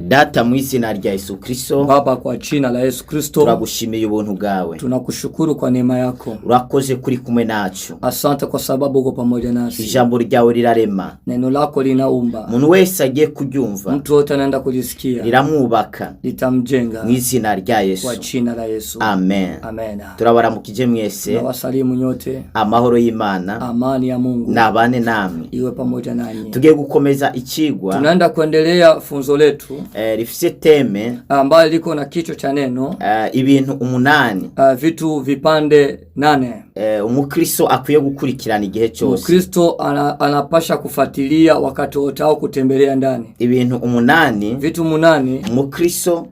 Data mu izina rya Yesu Kristo, Baba kwa jina la Yesu Kristo, turagushimiye ubuntu bwawe. Tunakushukuru kwa neema yako. Urakoze kuri kumwe nacu. Asante kwa sababu uko pamoja nasi. Ijambo ryawe rirarema. Neno lako linaumba. Umuntu wese agiye kuryumva, mtu wote anaenda kujisikia, riramwubaka, litamjenga mu izina rya Yesu. Kwa jina la Yesu. Amen. Amen. Turabaramukije mwese. Nawasalimu nyote. Amahoro y'Imana, amani ya Mungu nabane namwe, iwe pamoja nanyi. Tugiye gukomeza ikigwa. Tunaenda kuendelea funzo letu rifise teme ambayo liko na kichwa cha neno ibintu umunani, vitu vipande 8. Umukristo akwiye gukurikirana igihe cyose. Mkristo anapasha kufuatilia wakati wote au kutembelea ndani. Ibintu umunani, vitu 8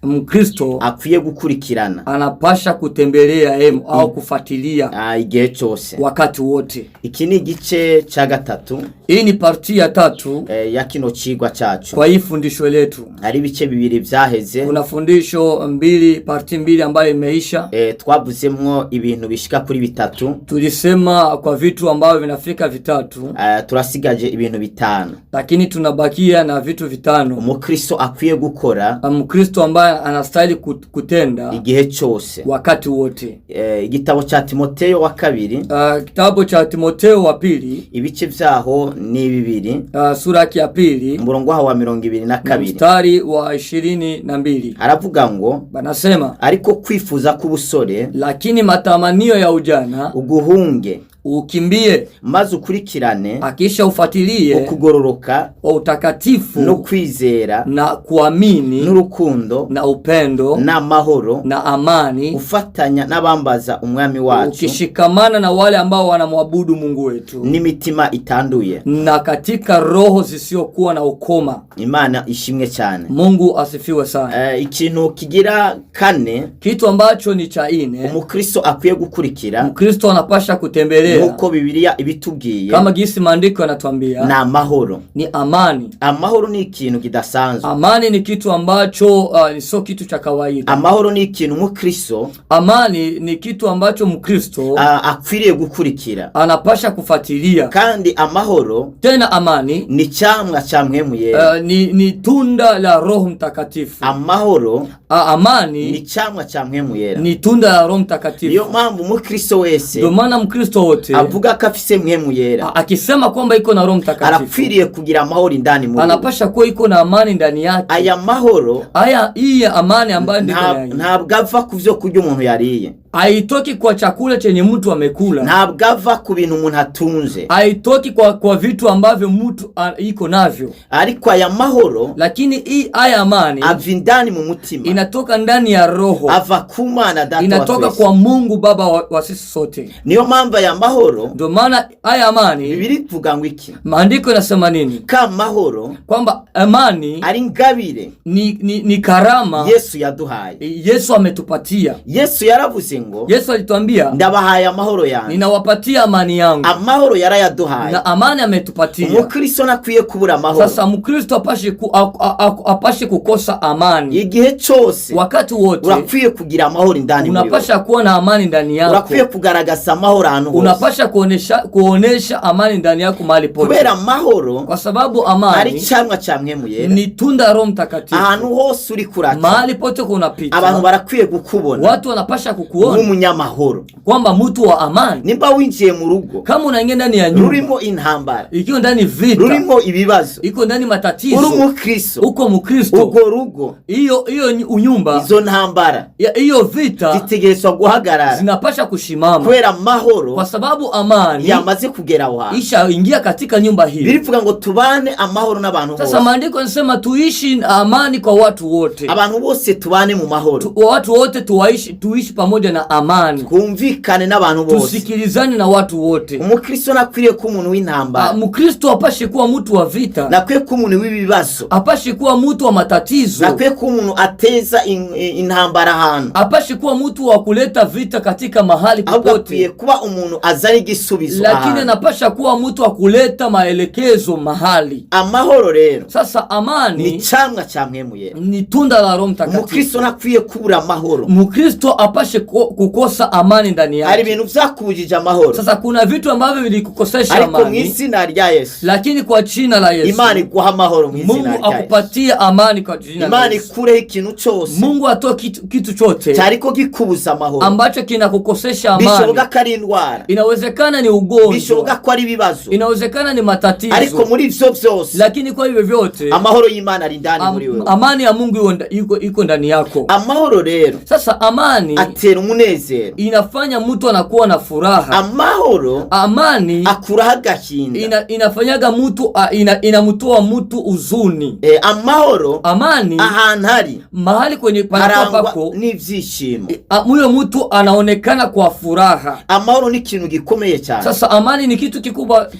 Mkristo akwiye gukurikirana, anapasha kutembelea au kufuatilia igihe cyose, wakati wote. Iki ni igice cha gatatu. Hii ni parti ya 3 ya kino cigwa cacu. Kwa hii fundisho letu hari bice bibiri vyaheze. Kuna fundisho 2, parti 2 ambayo imeisha. Twavuzemwo ibintu bishika kuri 3. Tulisema kwa vitu ambavyo vinafika 3. Turasigaje ibintu 5. Lakini tunabakia na vitu 5. Umukristo akwiye gukora, Mkristo ambaye anastahili kutenda igihe cyose, wakati wote. Igitabo cha Timotheo wa 2. Kitabu cha Timotheo wa 2, ibice vyaho ni 2. Sura ya 2, umurongo wa 22. Mstari wa 22. Aravuga ngo, banasema, ariko kwifuza kubusore, lakini matamanio ya ujana uguhunge, ukimbie, maze ukurikirane, akisha ufatilie ukugororoka, utakatifu, no kwizera, na kuamini, n'urukundo, na upendo, na mahoro, na amani, ufatanya n'abambaza umwami wacu, ukishikamana na wale ambao wanamwabudu Mungu wetu n'imitima itanduye, na katika roho zisiokuwa na ukoma. Imana ishimwe cyane. Mungu asifiwe sana. Ikintu kigira 4, kitu ambacho ni cha 4, umukristo akwiye gukurikira, Mkristo anapasha kutembelea nuko Biblia ibitubwiye, kama gisi maandiko yanatuambia, na mahoro, ni amani. Amahoro ni ikintu kidasanzwe. Amani ni kitu ambacho sio kitu cha kawaida. Amahoro ni ikintu umukristo, amani ni kitu ambacho Mkristo akwiriye gukurikira, anapasha kufuatilia. Kandi amahoro, tena amani, ni cyamwa cha mpwemu yera, ni tunda la Roho Mtakatifu. Amahoro, amani ni cyamwa cha mpwemu yera, ni tunda la Roho Mtakatifu. Niyo mpamvu umukristo wese, ndio maana Mkristo wote avuga ko afise mpwemu yera, akisema kwamba iko na Roho Mtakatifu, arakwiriye kugira amahoro ndani muri, anapasha kuwa iko na amani ndani yake. Aya mahoro, hii amani ambayo ntabwo ava ku byo kurya umuntu yariye, haitoki kwa chakula chenye mtu amekula, ntabwo ava ku bintu umuntu atunze, haitoki kwa vitu ambavyo mtu iko navyo. Ariko aya mahoro, lakini haya amani ava ndani mu mutima, inatoka ndani ya roho, ava ku Mana Data, inatoka kwa Mungu Baba wa sisi sote. Niyo mpamvu ya mahoro, ndio maana haya amani, Biblia ivuga ngo iki? Maandiko yanasema nini? Ka mahoro, kwamba amani ari ngabire, ni karama Yesu yaduhaye. Yesu ametupatia. Yesu yaravuze ngo, Yesu alituambia, ndabahaye amahoro yangu, ninawapatia amani yangu. Amahoro yarayaduhaye, na amani ametupatia. Umukristo nakwiye kubura amahoro. Sasa Mkristo apashe kukosa amani. Igihe cyose, wakati wote, urakwiye kugira amahoro ndani muri, unapasha kuwa na amani ndani yako. Urakwiye kugaragaza amahoro ahantu hose, unapasha kuonesha amani ndani yako mahali pote. Kubera amahoro, kwa sababu amani ari cyamwa cha mpwemu yera, ni tunda Roho Mtakatifu. Ahantu hose uri kurata, mahali pote kunapita, abantu barakwiye gukubona, watu wanapasha kukuona nk'umunyamahoro, kwamba mtu wa amani. Nimba winjiye mu rugo, kama unaingia ndani ya nyumba, rurimo intambara, ikiwa ndani vita, rurimo ibibazo, iko ndani matatizo, uri umukristo, uko Mkristo, ugo rugo, iyo unyumba, izo ntambara, iyo vita zitegerezwa guhagarara, zinapasha kushimama, kubera amahoro, kwa sababu amani yamaze kugera wapi, isha ingia katika nyumba hii. Birivuga ngo tubane amahoro n'abantu bose. Sasa maandiko yanasema tuishi amani kwa watu wote, abantu bose tubane mu mahoro, watu wote tuishi pamoja na amani, kumvikane n'abantu bose, tusikilizane na watu wote. Umukristo nakwiriye ko umuntu w'intambara, Mkristo apashe kuwa mtu wa vita, nakwiye ko umuntu w'ibibazo, apashe kuwa mtu wa matatizo, nakwiye ko umuntu ateza intambara ahantu, apashe kuwa mtu wa kuleta vita katika mahali popote, kuba umuntu azana igisubizo, lakini anapasha kuwa mtu wa kuleta maelekezo mahali. Amahoro rero Sasa amani ni camwa ca mpwemu yera, ni tunda la Roho Mtakatifu. Umukristo ntakwiye kubura amahoro. Mkristo apashe kukosa amani ndani yake. Hari ibintu vyakubujije amahoro. Sasa kuna vitu ambavyo vilikukosesha amani, ariko mw'izina rya Yesu, lakini kwa jina la Yesu Imana iguha amahoro mw'izina rya Yesu. Mungu akupatie amani kwa jina la Yesu. Imana ikureho ikintu cyose, Mungu atoe kitu chote cyariko gikubuza amahoro, ambacho kinakukosesha amani. Bishoboka ko ari indwara, inawezekana ni ugonjwa, bishoboka ko ari ibibazo, inawezekana ni matatizo, ariko muri ivyo vyose, lakini kwa hivyo vyote amahoro y'Imana ari ndani muri wewe. Amani ya Mungu iko ndani yako. Amahoro rero, sasa amani atera umunezero, inafanya mtu anakuwa na furaha. Amani akuraho agahinda, inafanyaga mtu inamutoa mtu uzuni. Amani ahantu hari mahali kwenye pako n'ivyishimo, huyo mtu anaonekana kwa furaha. Amahoro ni ikintu gikomeye cyane. Sasa amani ni kitu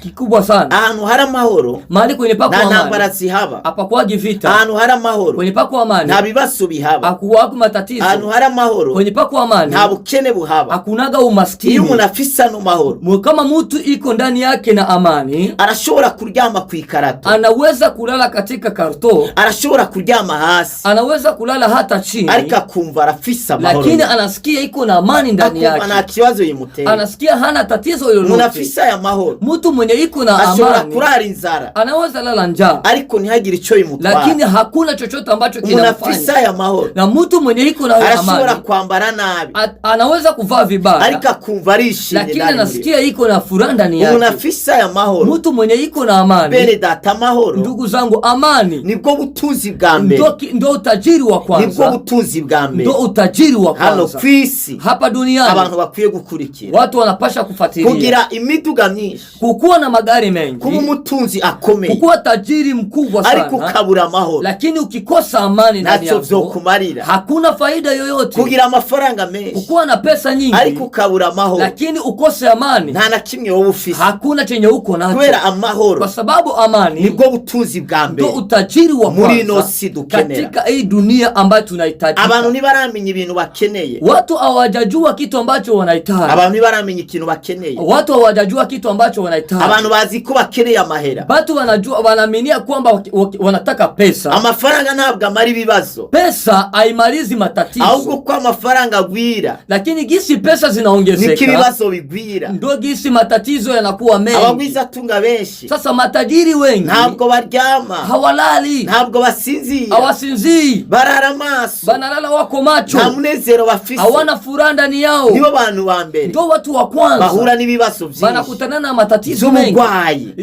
kikubwa sana. Ahantu hari amahoro, mahali kwenye pako amani, nta ntambara zihaba, hapakuwagi vita. Ahantu hari amahoro, kwenye pako amani, nta bibazo bihaba, hakuwagi matatizo. Ahantu hari amahoro, kwenye pako amani, nta bukene buhaba, hakunaga umaskini. Iyo umuntu afise ano mahoro, kama mtu iko ndani yake na amani, arashobora kuryama ku ikarato, anaweza kulala katika karto, arashobora kuryama hasi, anaweza kulala hata chini, ariko akumva arafise amahoro, lakini anasikia iko na amani ndani yake, ana kibazo yimutera, anasikia hana tatizo lolote. Umuntu afise aya mahoro, mtu mwenye iko na amani ashobora kurara inzara, anaweza lala njaa, ariko ntihagire ico yimutwara, lakini hakuna chochote ambacho kinamfanya. Umuntu afise aya mahoro, na mtu mwenye iko na amani, arashobora kwambara nabi, anaweza kuvaa vibaya, ariko akumva arishimye, lakini anasikia iko na furaha ndani yake. Umuntu afise aya mahoro, mtu mwenye iko na amani, bene data, amahoro, ndugu zangu, amani nibwo butunzi bwa mbere, ndo utajiri wa kwanza, nibwo butunzi bwa mbere, ndo utajiri wa kwanza hano kwisi, hapa duniani. Abantu bakwiye gukurikira, watu wanapasha kufuatilia, kugira imiduga myinshi, kukuwa na magari mengi, kuba umutunzi akomeye, kukuwa tajiri mkubwa sana, ariko ukabura amahoro, lakini ukikosa amani ndani yako, ntacyo vyokumarira, hakuna faida yoyote. kugira amafaranga menshi, kukuwa na pesa nyingi, ariko ukabura amahoro, lakini ukose amani, nta na kimwe wowe ufise, hakuna chenye uko nacho. kubera amahoro, kwa sababu amani nibwo butunzi bwa mbere, ndo utajiri wa kwanza muri ino si dukenera, katika hii dunia ambayo tunahitaji. Abantu ntibaramenya ibintu bakeneye, watu hawajajua kitu ambacho wanahitaji. Abantu ntibaramenya ikintu bakeneye, watu hawajajua kitu ambacho wanahitaji. Abantu bazi ko bakeneye amahera, watu wanajua, wanaaminia kwamba wanataka pesa. Amafaranga ntabwo amara ibibazo, pesa haimalizi matatizo, ahubwo ko amafaranga agwira, lakini gisi pesa zinaongezeka niko ibibazo bigwira, ndo gisi matatizo yanakuwa mengi. Abagwiza atunga benshi, sasa matajiri wengi ntabwo baryama, hawalali, ntabwo basinzira, hawasinzii, barara maso, banalala wako macho, nta munezero bafise, hawana furaha ndani yao. nibo bantu ba mbere, ndo watu wa kwanza bahura n'ibibazo byinshi, banakutana na matatizo mengi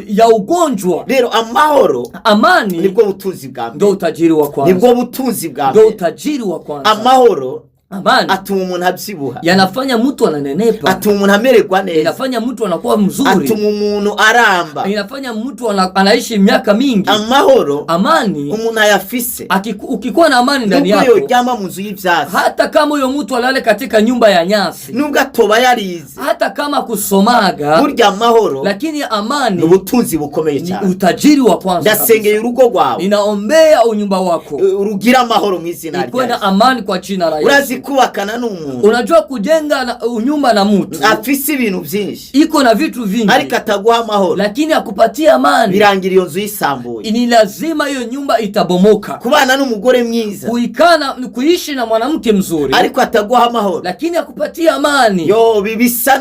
ya ugonjwa. Rero amahoro, amani nibwo butunzi bwa mbere, ndo utajiri wa kwanza, nibwo butunzi bwa ndo mbere, utajiri wa kwanza. Amahoro, amani atuma umuntu abyibuha, yanafanya mtu ananenepa, atuma umuntu amererwa neza, inafanya mtu anakuwa mzuri, atuma umuntu aramba, inafanya mtu anaishi miaka mingi. Amahoro, amani umuntu ayafise, ukikuwa na amani ndani yako, nubwo yoryama mu nzu y'ivyatsi, hata kama uyo mtu alale katika nyumba ya nyasi, nubwo atoba yarize, hata kama kusomaga, burya amahoro, lakini amani ubutunzi bukomeye cyane, utajiri wa kwanza. Ndasengeye urugo rwawe, ninaombea unyumba wako urugira amahoro mw'izina rya Yesu, ikuwe na amani kwa jina la Yesu. Urazi kubakana n'umuntu, unajua kujenga unyumba na mtu afise ibintu byinshi, iko na vitu vingi, ariko ataguha amahoro, lakini akupatia amani, birangira iyo nzu yisambuye, ni lazima hiyo nyumba itabomoka. Kubana n'umugore mwiza, kuishi na mwanamke mzuri, ariko ataguha amahoro, lakini akupatia amani, yo bibisa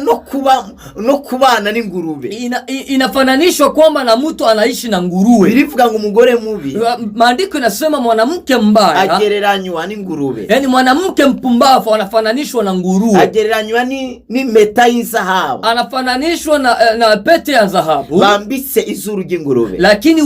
no kubana n'ingurube, inafananishwa kwamba na mtu anaishi na nguruwe. birivuga ngo umugore mubi, maandiko inasema mwanamke mbaya agereranywa n'ingurube, yani mwanamke mpumbavu anafananishwa na nguruwe, agereranywa ni meta y'inzahabu, anafananishwa na pete ya dhahabu bambitse izuru ry'ingurube, lakini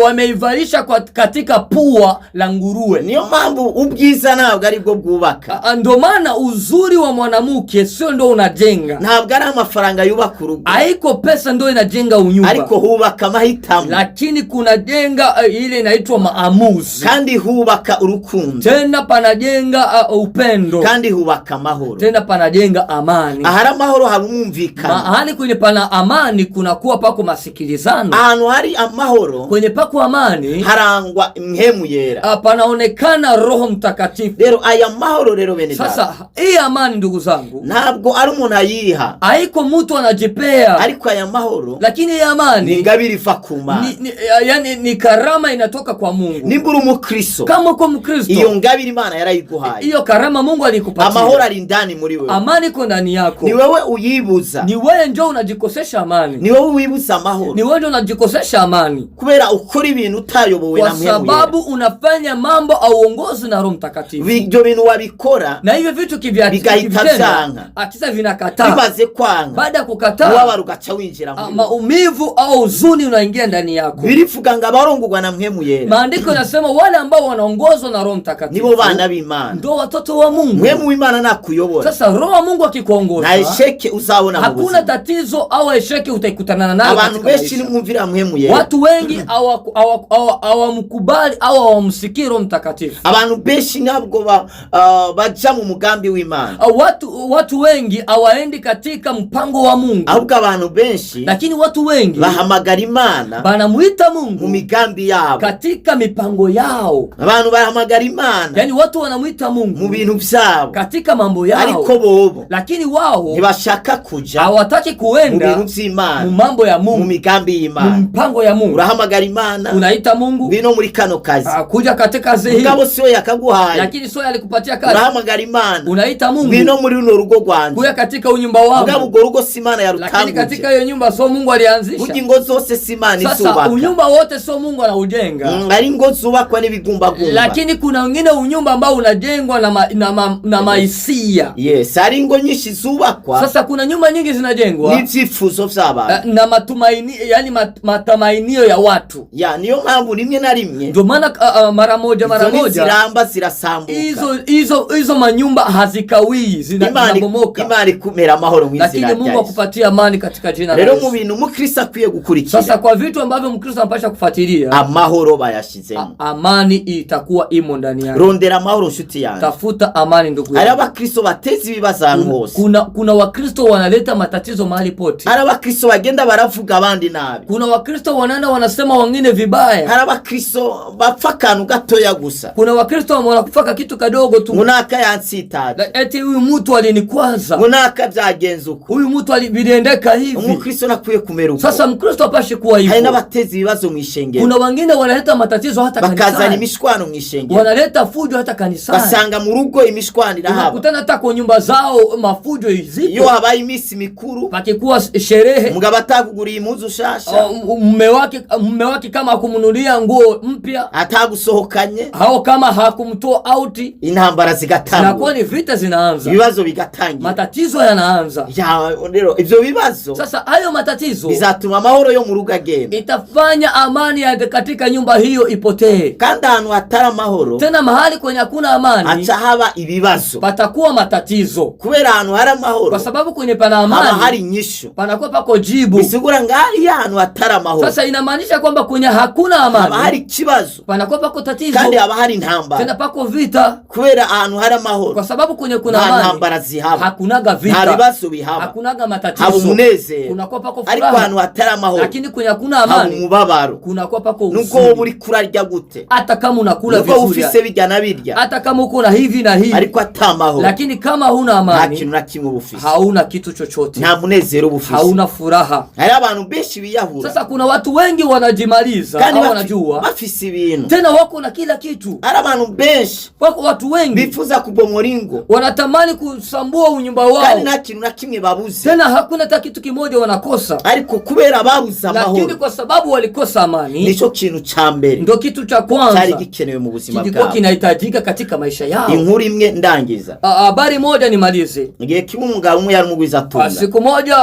wameivalisha katika pua la nguruwe. niyo mpamvu ubwiza ntabwo ari bwo bwubaka, ndio maana uzuri wa mwanamke sio ndo unajenga, ntabwo ari amafaranga yubaka urugo, haiko pesa ndo inajenga unyumba, ariko hubaka amahitamo, lakini kuna jenga ile inaitwa maamuzi, kandi hubaka urukundo, tena panajenga upendo. upendo, kandi hubaka amahoro. tena panajenga amani. Ahari amahoro hari umwumvikano. Mahali kwenye pana amani kunakuwa pako masikilizano. Ahantu hari amahoro, kwenye pako amani harangwa mpemu yera, panaonekana Roho Mtakatifu. Rero aya mahoro rero bene data, Sasa hii amani ndugu zangu, ntabwo ari umuntu ayiha, haiko mtu anajipea, ariko aya mahoro, lakini hii amani ni ngabiri iva ku Mana, yani ni karama inatoka kwa Mungu. Nimba uri umukristo, kama uko Mkristo, iyo ngabiri Imana yarayiguhaye, iyo karama Mungu alikupatia. Amahoro ari ndani muri wewe, amani iko ndani yako. Ni wewe uyibuza, ni wewe ndio unajikosesha amani, ni wewe uyibuza amahoro, ni wewe ndio unajikosesha amani, kubera ukora ibintu utayobowe na Mungu, kwa sababu unafanya mambo au uongozi na Roho Mtakatifu. Ibyo bintu wabikora, na hivyo vitu kivitenda akisa vinakataa, bimaze kwanga, baada ya kukataa wabara ugaca winjira muri maumivu au huzuni unaingia ndani yako. Birivuga ngo abarongorwa na mpemu yera, maandiko yanasema wale ambao wanaongozwa na Roho Mtakatifu nibo bana b'Imana, ndio watoto wa Mungu. Mpemu w'Imana nakuyobora. Sasa Roho wa Mungu akikuongoza, na esheke uzabona, hakuna tatizo au esheke utaikutana nayo. Abantu benshi nimwumvira mpemu yera, watu wengi hawamkubali au hawamsikii Roho Mtakatifu. Abantu benshi ntabwo baja mu mugambi w'Imana, watu wengi hawaendi katika mpango wa Mungu, ahubwo abantu benshi, lakini watu wengi bahamagara Imana, banamuita Mungu mu migambi yabo, katika mipango yao. Abantu bahamagara Imana, yani watu wanamuita Mungu mu bintu byabo, katika mambo yao, ariko bobo, lakini wao ntibashaka kuja, hawataki kuenda mu bintu by'Imana, mu mambo ya Mungu, mu migambi y'Imana, mu mpango ya Mungu. Urahamagara Imana, unaita Mungu, bino muri kano kazi, kuja katika kazi hii, ngabo sio yakaguhaye, lakini sio alikupatia kazi. Urahamagara Imana, unaita Mungu, bino muri runo rugo rwanje, kuja katika unyumba wangu, ngabo ugo rugo si Imana yarutanguje, lakini katika hiyo nyumba sio Mungu alianzisha. Ugingo zose si Imana isubaka, sasa unyumba wote sio Mungu anaujenga, ari ngo zubakwa n'ibigumba gumba, lakini kuna wengine unyumba ambao unajengwa na maisia. Yes, ari ngo nyinshi zubakwa. Sasa kuna nyumba nyingi zinajengwa n'ivyifuzo vy'abantu na matumaini, yani matamainio ya watu. niyo mpamvu rimwe na rimwe, ndio maana mara moja ziramba zirasambuka, hizo manyumba hazikawii, zinabomoka. Imana ikumera amahoro mu izina lakini Mungu akupatia amani katika jina la Yesu. Yesu. Rero mu bintu Mukristo akwiye gukurikira, sasa kwa vitu ambavyo Mkristo anapaswa kufuatilia, amahoro bayashizemo, amani itakuwa imo ndani yako. Rondera amahoro nshuti yangu, tafuta amani ndugu yangu. Ari abakristo bateza ibibazo hose, kuna wakristo wanaleta matatizo mahali pote. Ari abakristo bagenda baravuga abandi nabi, kuna wakristo wanaenda wanasema wengine vibaya. Ari abakristo bapfa kantu gatoya gusa, kuna wakristo wanakufaka kitu kadogo tu, munaka yansitaje, eti huyu mtu alinikwaza, munaka byagenze uko, huyu mtu aliendeka hivi. Umukristo nakwiye kumera uko. Sasa Mkristo apashi kuwa hivyo. Hari n'abateza ibibazo mu ishengero, kuna wengine wanaleta matatizo hata kanisani, bakazana imishwano mu ishengero, wanaleta fujo hata kanisani, basanga mu rugo imishwano irahaba, unakutana hata kwa nyumba zao mafujo izipo. iyo habaye imisi mikuru, pakikuwa sherehe, mugabo ataguguriye impuzu shasha, mume wake kama hakumunulia nguo mpya, atagusohokanye, hao kama hakumtoa outi, intambara zigatangura, na kwani vita zinaanza, ibibazo bigatangira, matatizo yanaanza. Rero ivyo bibazo, sasa hayo matatizo bizatuma amahoro yo mu rugo agenda, itafanya amani ya katika nyumba hiyo ipotee. kandi ahantu hatari amahoro, tena mahali kwenye hakuna amani, acha haba ibibazo, patakuwa matatizo. kubera ahantu hari amahoro, kwa sababu kwenye pana amani haba hari inyishu, panakuwa pako jibu. bisigura ngari ahantu hatari amahoro, sasa inamaanisha kwamba kwenye hakuna amani, haba hari kibazo, panakuwa pako tatizo, kandi haba hari intambara, tena pako vita. kubera ahantu hari amahoro, kwa sababu kwenye kuna amani, ntambara zihaba, hakunaga vita, nta bibazo bihaba, hakunaga matatizo, haba umunezero, kunakuwa pako furaha. Ariko ahantu hatari amahoro, lakini kwenye hakuna amani, haba umubabaro, kunakuwa pako huzuni. nuko uri kurarya gute, hata kama unakula vizuri, nuko ufise bijya na birya, hata kama uko na hivi na hivi, ariko atamahoro, lakini kama huna amani, nta kintu na kimwe ubufise, hauna kitu chochote, nta munezero ubufise, hauna furaha. hari abantu benshi biyahura. Sasa kuna watu wengi wanajimaliza au wanajua bafise ibintu, tena wako na kila kitu. hari abantu benshi, wako watu wengi bifuza kubomora ingo, wanatamani kusambua unyumba wao, kandi nta kintu na kimwe babuze, tena hakuna hata kitu kimoja wanakosa, ariko kubera babuze amahoro, lakini kwa sababu walikosa amani, nico kintu ca mbere, ndio kitu cha kwanza cyari gikenewe mu buzima bwabo, kilikuwa kinahitajika katika maisha yao. Inkuru imwe ndangiza, habari moja nimalize. ngiye kiba umugabo umwe yari umugwiza atunga, siku moja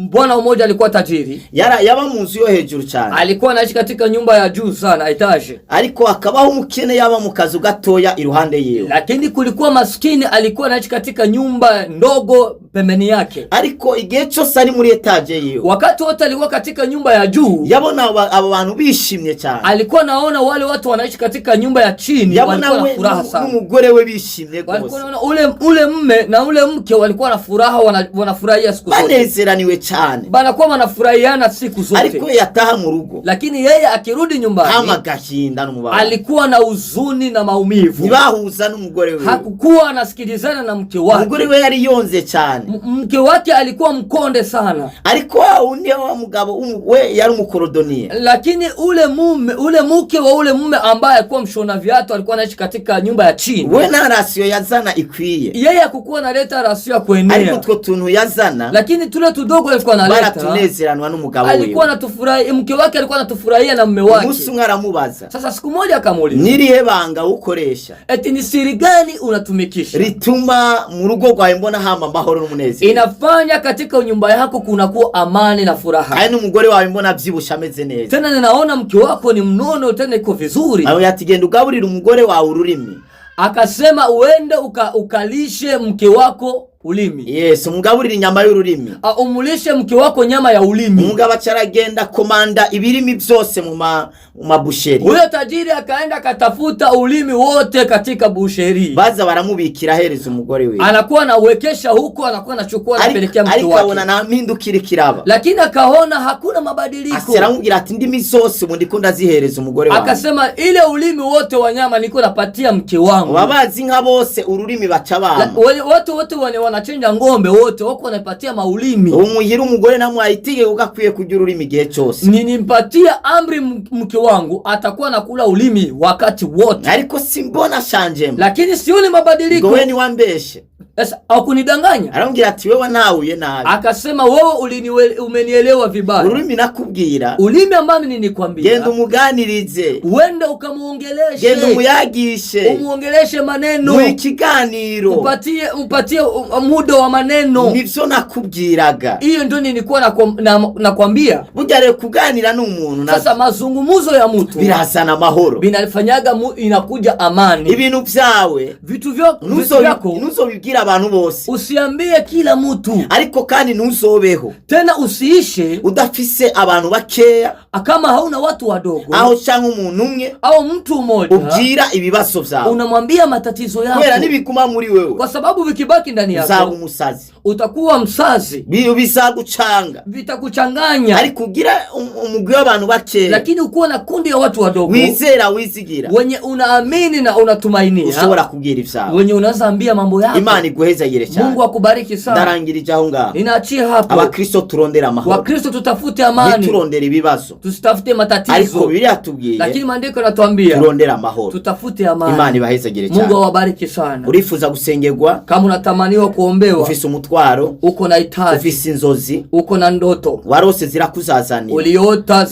bwana mmoja alikuwa tajiri, yaba mu nzu yo hejuru cyane, alikuwa anaishi katika nyumba ya juu sana, etage, ariko akabaho umukene yaba mu kazu gatoya iruhande yewe, lakini kulikuwa maskini alikuwa anaishi katika nyumba ndogo pembeni yake. Ariko igihe cyose ari muri etage yiwe, wakati wote alikuwa katika nyumba ya juu, yabona abo bantu bishimye cyane. Alikuwa naona wale watu wanaishi katika nyumba ya chini walikuwa na furaha sana. N'umugore we bishimye gose. Walikuwa naona ule mme na ule mke walikuwa na furaha, wanafurahia siku zote. Banezeraniwe cyane. Banakuwa wanafurahiana siku zote. Ariko yataha mu rugo, lakini yeye akirudi nyumbani amagahinda n'umubabaro, alikuwa na huzuni na maumivu. Nibahuza n'umugore we, hakukuwa anasikilizana na mke wake. Umugore we yari yonze cyane, mke wake alikuwa mkonde sana. Ariko undi wa mugabo we yari umukorodoniye. Lakini ule mke wa ule mume ambaye alikuwa mshona viatu alikuwa anaishi katika nyumba ya chini. We na rasio yazana ikwiye, yeye hakukuwa analeta rasio ya kuenea. Ariko utwo tuntu yazana, lakini tule tudogo alikuwa analeta. Baratunezeranwa n'umugabo we, alikuwa anatufurahia, mke wake alikuwa anatufurahia na mume wake. Umunsi umwe aramubaza. Sasa siku moja akamuuliza, nirihe banga ukoresha, eti ni siri gani unatumikisha rituma mu rugo rwawe mbona hama amahoro n'umunezero, inafanya katika nyumba yako kunakuwa amani na furaha, kandi n'umugore wawe mbona avyibusha ameze neza, tena ninaona mke wako ni mnono tena iko vizuri. Aho yatigenda ugaburira umugore wawe ururimi. Akasema uende ukalishe mke wako ulimi. Yes, umugaburira inyama y'ururimi. Umulishe mke wako nyama ya ulimi. Umugabo acaragenda komanda ibirimi byose mu mabusheri. Huyo tajiri akaenda akatafuta ulimi wote katika busheri. Baza baramubikira hereza umugore we. Anakuwa anawekesha huko, anakuwa anachukua anapelekea mke wake. Arikabona na mpindukira kiraba. Lakini akaona hakuna mabadiliko. Asiramubwira ati ndimi zose mu ndikunda zihereza umugore wangu. Akasema ile ulimi wote wa nyama niko napatia mke wangu. Wabazi nka bose ururimi bacabana. Wote wanachinja ngombe wote wako wanapatia maulimi. Umuhira umugore namwe ayitige ugakwiye kugira ururimi gihe cyose. Nimpatia amri mke wangu atakuwa nakula ulimi wakati wote. Ariko simbona shanjema. Lakini sioni mabadiliko. Ngowe ni wambeshe. Sasa hakunidanganya. Arambwira ati wewe nauye nabi. Akasema wewe umenielewa vibaya. Ururimi nakubwira. Ulimi ambao ninikwambia. Genda umuganirize. Uende ukamuongeleshe. Genda umuyagishe. Umuongeleshe maneno. Mu kiganiro. Upatie muda wa maneno. Nivyo nakubwiraga. Hiyo ndio nilikuwa nakwambia. Bujare kuganira n'umuntu. Sasa mazungumuzo ya mtu birasana mahoro. Binafanyaga inakuja amani. Ibintu byawe. Vitu vyako. Nuzobibwira abantu bose. Usiambie kila mtu. Ariko kandi nuzobeho. Tena usiishe udafise abantu bakeya. Kama hauna watu wadogo. Aho cyangwa umuntu umwe. Au mtu mmoja. Ubwira ibibazo byawe. Unamwambia matatizo yako. Kwera nibikuma muri wewe. Kwa sababu vikibaki ndani yako. Uzabu musazi. Utakuwa msazi. Bizagucanga. Vitakuchanganya. Ariko ugira umugwi w'abantu bakeya. Lakini ukuwa na kundi ya watu wadogo. Wizera wizigira. Wenye unaamini na unatumainia. Ushobora kugira ivyawe. Wenye unazaambia mambo yako. Imana iguhezagire cyane. Mungu akubariki sana. Ndarangirije aho ngaho. Ninaachia hapo. Abakristo turondera amahoro. Wakristo tutafute amani. Turondera ibibazo. Tusitafute matatizo. Ariko Biblia yatubwiye. Lakini maandiko yanatuambia turondera amahoro. Tutafute amani. Imana ibahezagire cyane. Mungu awabariki sana. Urifuza gusengerwa? Kama unatamaniwa kuombewa. Ufise umutwaro. Uko na hitaji. Ufise inzozi. Uko na ndoto. Warose zirakuzazanira. Uliota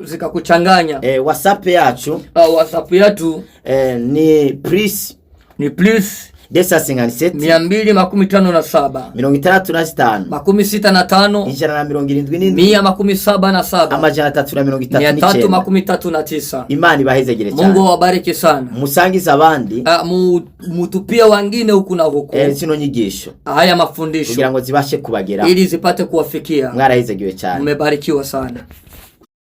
zikakuchanganya. WhatsApp yacu. WhatsApp yetu ni plus 257 257 65 65 177 amajana 339. Imana ibahezegere cyane. Mungu awabariki sana. Musangiza abandi. Mutupia wengine huku na huku. Zino nyigisho. Haya mafundisho. Kugira ngo zibashe kubagera. Ili zipate kuwafikia. Mwarahezegiwe cyane. Mmebarikiwa sana.